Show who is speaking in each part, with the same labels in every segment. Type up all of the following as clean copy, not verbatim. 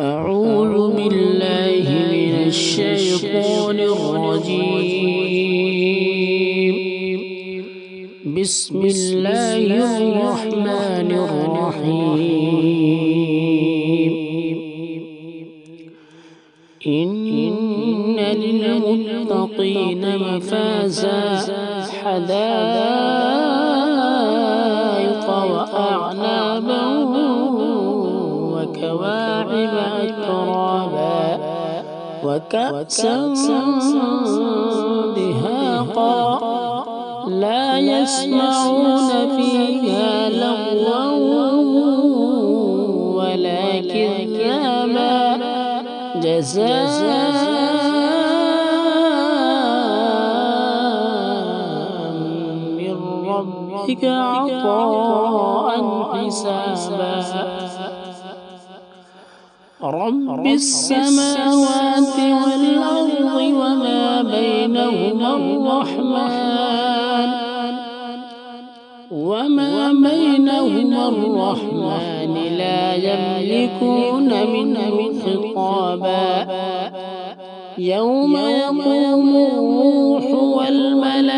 Speaker 1: أعوذ بالله من الشيطان الرجيم. بسم الله الرحمن الرحيم. إن للمتقين مفازا حدائق وأعنابا وكواعب أترابا وكأسا دهاقا لا يسمعون فيها لغوا ولا كذابا جزاء من ربك عطاء حسابا. رب السماوات والأرض وما بينهما الرحمن لا يملكون منه خطابا. يوم يقوم الروح والملائكة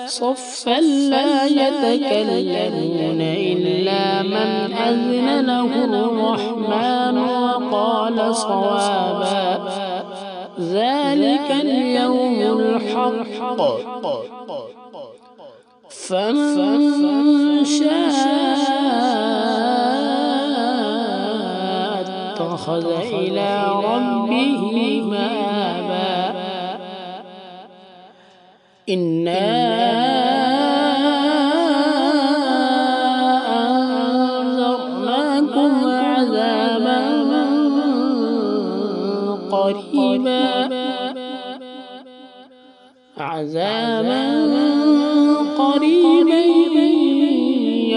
Speaker 1: صفا لا يتكلمون إلا من أذن له الرحمن وقال صوابا. ذلك اليوم الحق فمن شاء اتخذ إلى ربه مآبا. إنا أنذرناكم عذابا قريبا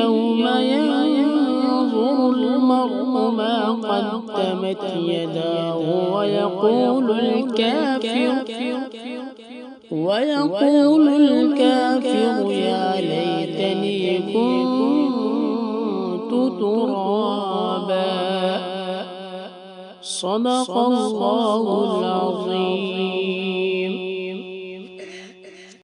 Speaker 1: يوم ينظر المرء ما قدمت يداه ويقول الكافر يا ليتني كنت ترابا. صدق الله العظيم.